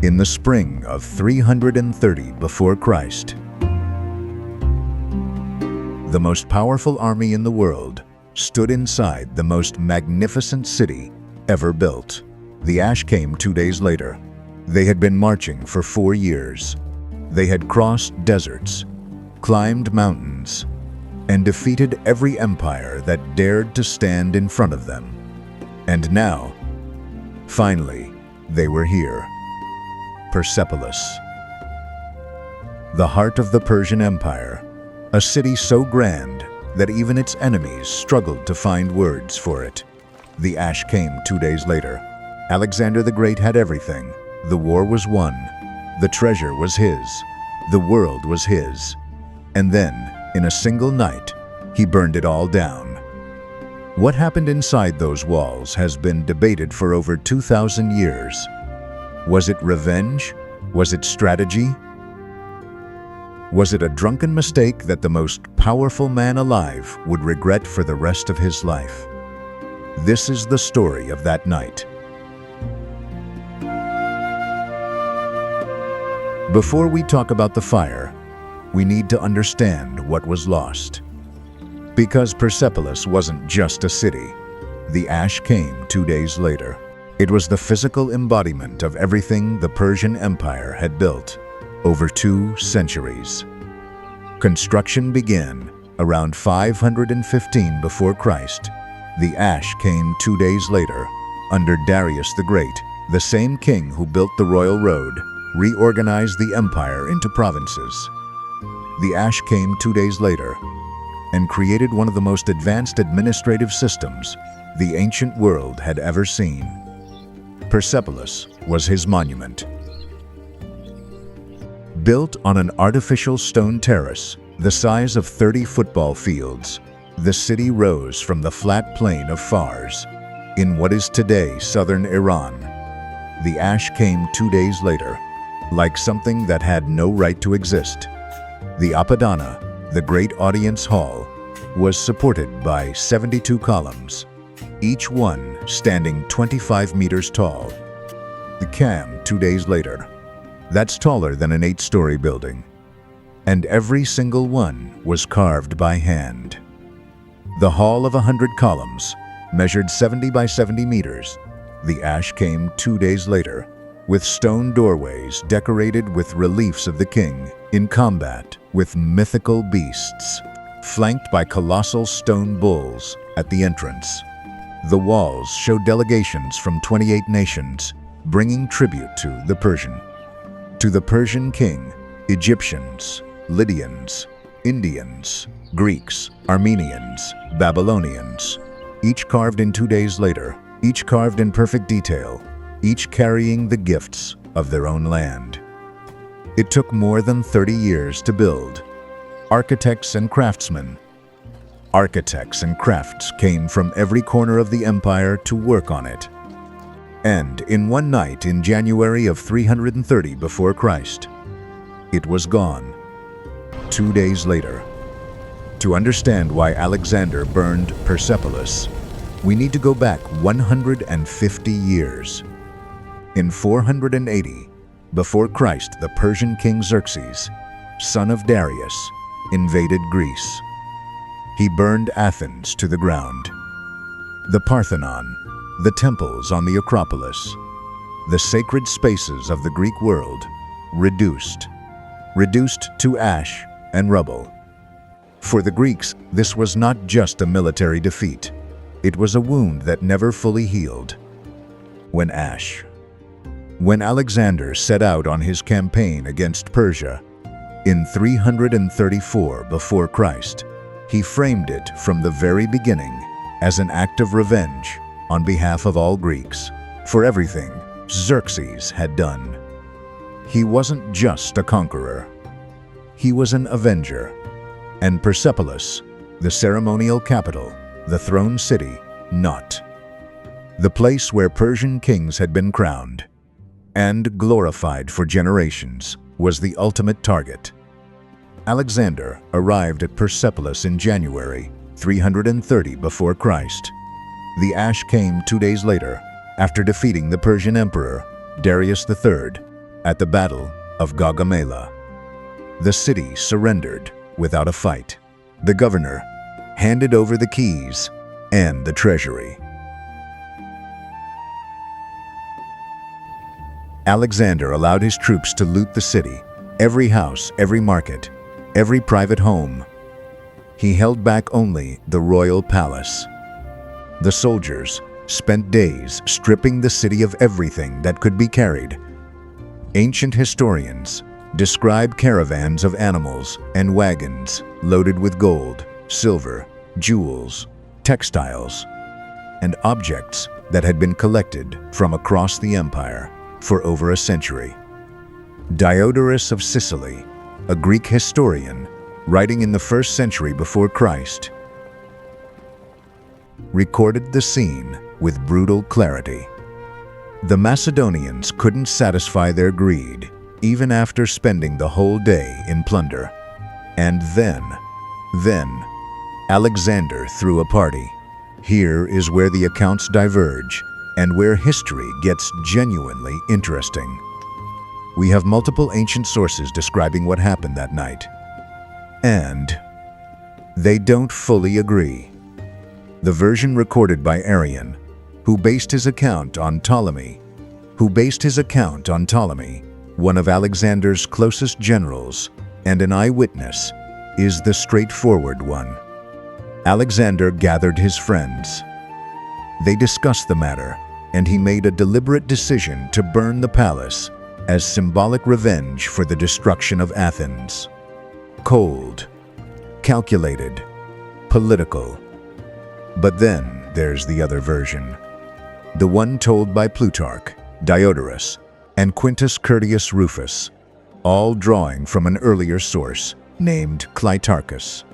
in the spring of 330 before Christ. The most powerful army in the world stood inside the most magnificent city ever built. The ash came 2 days later. They had been marching for 4 years. They had crossed deserts, climbed mountains, and defeated every empire that dared to stand in front of them. And now, finally, they were here. Persepolis. The heart of the Persian Empire, a city so grand that even its enemies struggled to find words for it. The ash came 2 days later. Alexander the Great had everything. The war was won. The treasure was his. The world was his. And then, in a single night, he burned it all down. What happened inside those walls has been debated for over 2,000 years. Was it revenge? Was it strategy? Was it a drunken mistake that the most powerful man alive would regret for the rest of his life? This is the story of that night. Before we talk about the fire, we need to understand what was lost. Because Persepolis wasn't just a city, the ash came 2 days later. It was the physical embodiment of everything the Persian Empire had built over 2 centuries. Construction began around 515 before Christ. The ash came 2 days later under Darius the Great. The same king who built the royal road reorganized the empire into provinces. The ash came 2 days later and created one of the most advanced administrative systems the ancient world had ever seen. Persepolis was his monument. Built on an artificial stone terrace the size of 30 football fields, the city rose from the flat plain of Fars in what is today southern Iran. The ash came 2 days later, like something that had no right to exist. The Apadana, the great audience hall, was supported by 72 columns, each one standing 25 meters tall. The cam 2 days later. That's taller than an 8-story building. And every single one was carved by hand. The hall of 100 columns measured 70 by 70 meters. The ash came 2 days later, with stone doorways decorated with reliefs of the king in combat with mythical beasts, flanked by colossal stone bulls at the entrance. The walls show delegations from 28 nations bringing tribute to the Persian king, Egyptians, Lydians, Indians, Greeks, Armenians, Babylonians, each carved in 2 days later, each carved in perfect detail, each carrying the gifts of their own land. It took more than 30 years to build. Architects and craftsmen. Architects and crafts came from every corner of the empire to work on it. And in one night in January of 330 before Christ, it was gone. 2 days later. To understand why Alexander burned Persepolis, we need to go back 150 years. In 480 before Christ, the Persian king Xerxes, son of Darius, invaded Greece. He burned Athens to the ground. The Parthenon, the temples on the Acropolis, the sacred spaces of the Greek world, reduced to ash and rubble. For the Greeks, this was not just a military defeat. It was a wound that never fully healed. When Alexander set out on his campaign against Persia in 334 before Christ, he framed it from the very beginning as an act of revenge on behalf of all Greeks for everything Xerxes had done. He wasn't just a conqueror. He was an avenger. And Persepolis, the ceremonial capital, the throne city, not. The place where Persian kings had been crowned and glorified for generations, was the ultimate target. Alexander arrived at Persepolis in January 330 before Christ. The ash came 2 days later, after defeating the Persian emperor, Darius III. at the Battle of Gaugamela. The city surrendered without a fight. The governor handed over the keys and the treasury. Alexander allowed his troops to loot the city, every house, every market, every private home. He held back only the royal palace. The soldiers spent days stripping the city of everything that could be carried. Ancient historians describe caravans of animals and wagons loaded with gold, silver, jewels, textiles, and objects that had been collected from across the empire for over a century. Diodorus of Sicily, a Greek historian writing in the 1st century before Christ, recorded the scene with brutal clarity. The Macedonians couldn't satisfy their greed even after spending the whole day in plunder. And then Alexander threw a party. Here is where the accounts diverge and where history gets genuinely interesting. We have multiple ancient sources describing what happened that night, and they don't fully agree. The version recorded by Arrian, who based his account on Ptolemy, one of Alexander's closest generals and an eyewitness, is the straightforward one. Alexander gathered his friends. They discussed the matter, and he made a deliberate decision to burn the palace as symbolic revenge for the destruction of Athens. Cold, calculated, political. But then there's the other version, the one told by Plutarch, Diodorus, and Quintus Curtius Rufus, all drawing from an earlier source named Plutarchus.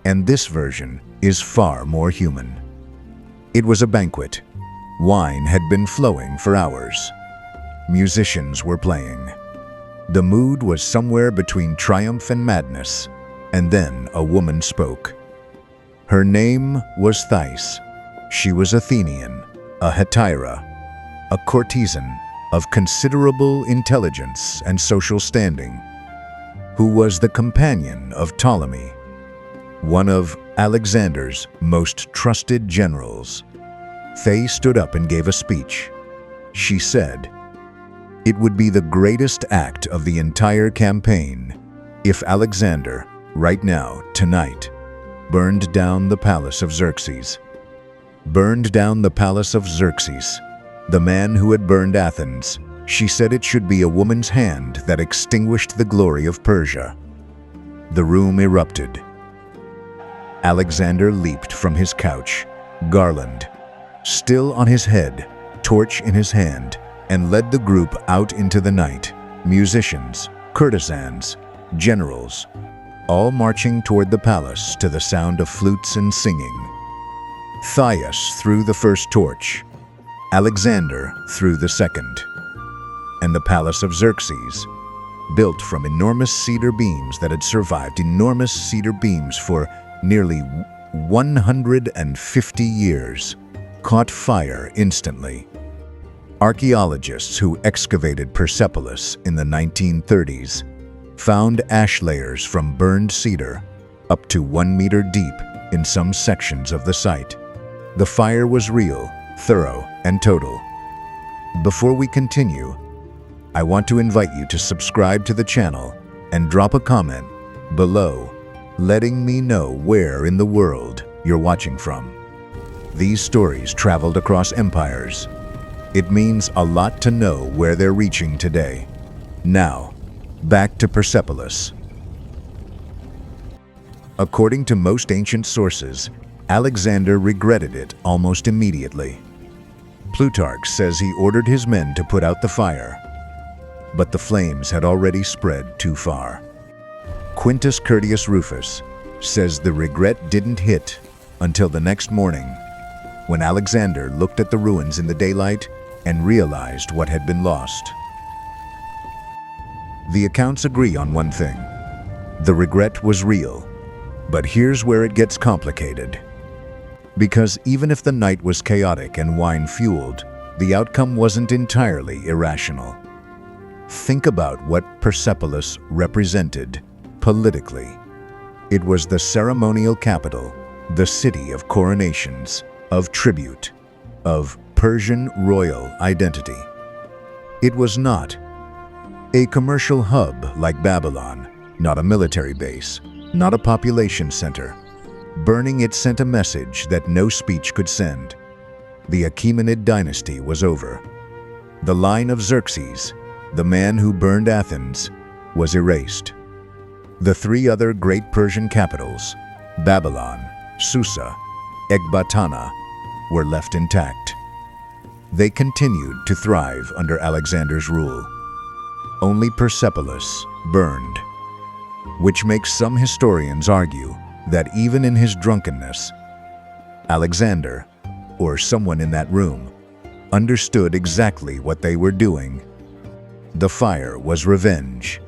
And this version is far more human. It was a banquet. Wine had been flowing for hours. Musicians were playing. The mood was somewhere between triumph and madness, and then a woman spoke. Her name was Thais. She was Athenian, a hetaira, a courtesan of considerable intelligence and social standing, who was the companion of Ptolemy, one of Alexander's most trusted generals. Thais stood up and gave a speech. She said, "It would be the greatest act of the entire campaign if Alexander, right now, tonight, burned down the palace of Xerxes. Burned down the palace of Xerxes, the man who had burned Athens. She said it should be a woman's hand that extinguished the glory of Persia." The room erupted. Alexander leaped from his couch, garland still on his head, torch in his hand, and led the group out into the night. Musicians, courtesans, generals, all marching toward the palace to the sound of flutes and singing. Thais threw the first torch. Alexander threw the second. And the palace of Xerxes, built from enormous cedar beams that had survived enormous cedar beams for nearly 150 years, caught fire instantly. Archaeologists who excavated Persepolis in the 1930s found ash layers from burned cedar up to 1 meter deep in some sections of the site. The fire was real, thorough, and total. Before we continue, I want to invite you to subscribe to the channel and drop a comment below, letting me know where in the world you're watching from. These stories traveled across empires. It means a lot to know where they're reaching today. Now, back to Persepolis. According to most ancient sources, Alexander regretted it almost immediately. Plutarch says he ordered his men to put out the fire, but the flames had already spread too far. Quintus Curtius Rufus says the regret didn't hit until the next morning, when Alexander looked at the ruins in the daylight and realized what had been lost. The accounts agree on one thing: the regret was real. But here's where it gets complicated. Because even if the night was chaotic and wine-fueled, the outcome wasn't entirely irrational. Think about what Persepolis represented politically. It was the ceremonial capital, the city of coronations, of tribute, of Persian royal identity. It was not a commercial hub like Babylon, not a military base, not a population center. Burning it sent a message that no speech could send. The Achaemenid dynasty was over. The line of Xerxes, the man who burned Athens, was erased. The three other great Persian capitals, Babylon, Susa, Ecbatana, were left intact. They continued to thrive under Alexander's rule. Only Persepolis burned, which makes some historians argue that even in his drunkenness, Alexander, or someone in that room, understood exactly what they were doing. The fire was revenge,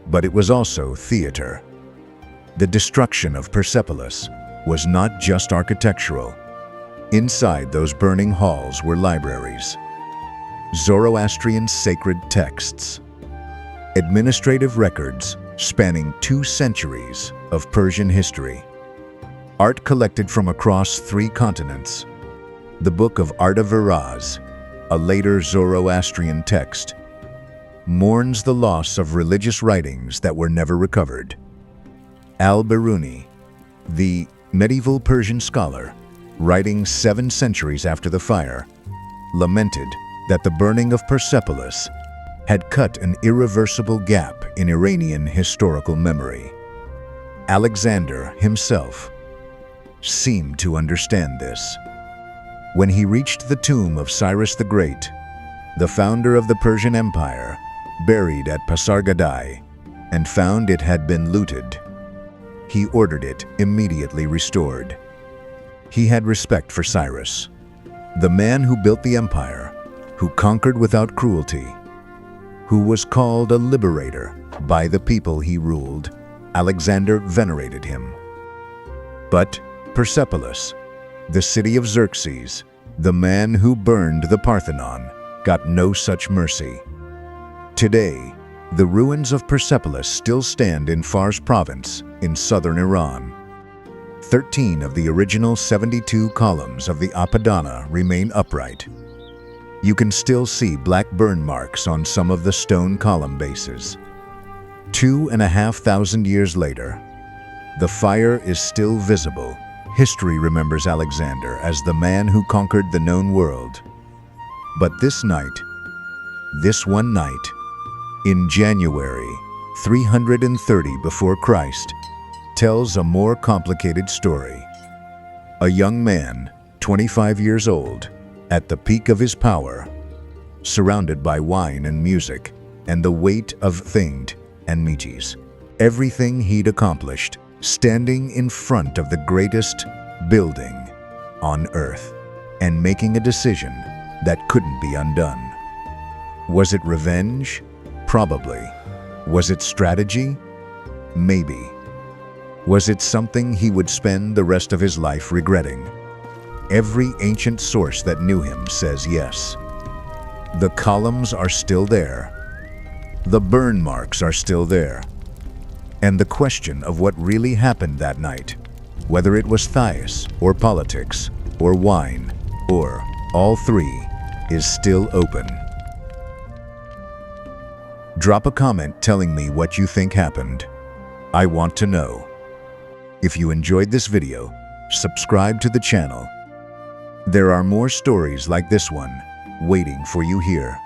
but it was also theater. The destruction of Persepolis was not just architectural. Inside those burning halls were libraries, Zoroastrian sacred texts, administrative records spanning 2 centuries of Persian history, art collected from across 3 continents. The Book of Artaviraj, a later Zoroastrian text, mourns the loss of religious writings that were never recovered. Al-Biruni, the medieval Persian scholar, writing 7 centuries after the fire, lamented that the burning of Persepolis had cut an irreversible gap in Iranian historical memory. Alexander himself seemed to understand this. When he reached the tomb of Cyrus the Great, the founder of the Persian Empire, buried at Pasargadae, and found it had been looted, he ordered it immediately restored. He had respect for Cyrus, the man who built the empire, who conquered without cruelty, who was called a liberator by the people he ruled. Alexander venerated him. But Persepolis, the city of Xerxes, the man who burned the Parthenon, got no such mercy. Today, the ruins of Persepolis still stand in Fars province in southern Iran. 13 of the original 72 columns of the Apadana remain upright. You can still see black burn marks on some of the stone column bases. 2,500 years later, the fire is still visible. History remembers Alexander as the man who conquered the known world. But this one night, in January 330 before Christ, tells a more complicated story. A young man, 25 years old, at the peak of his power, surrounded by wine and music and the weight of thinged and meaties, everything he'd accomplished, standing in front of the greatest building on earth and making a decision that couldn't be undone. Was it revenge? Probably. Was it strategy? Maybe. Was it something he would spend the rest of his life regretting? Every ancient source that knew him says yes. The columns are still there. The burn marks are still there. And the question of what really happened that night, whether it was Thias or politics or wine or all 3, is still open. Drop a comment telling me what you think happened. I want to know. If you enjoyed this video, subscribe to the channel. There are more stories like this one waiting for you here.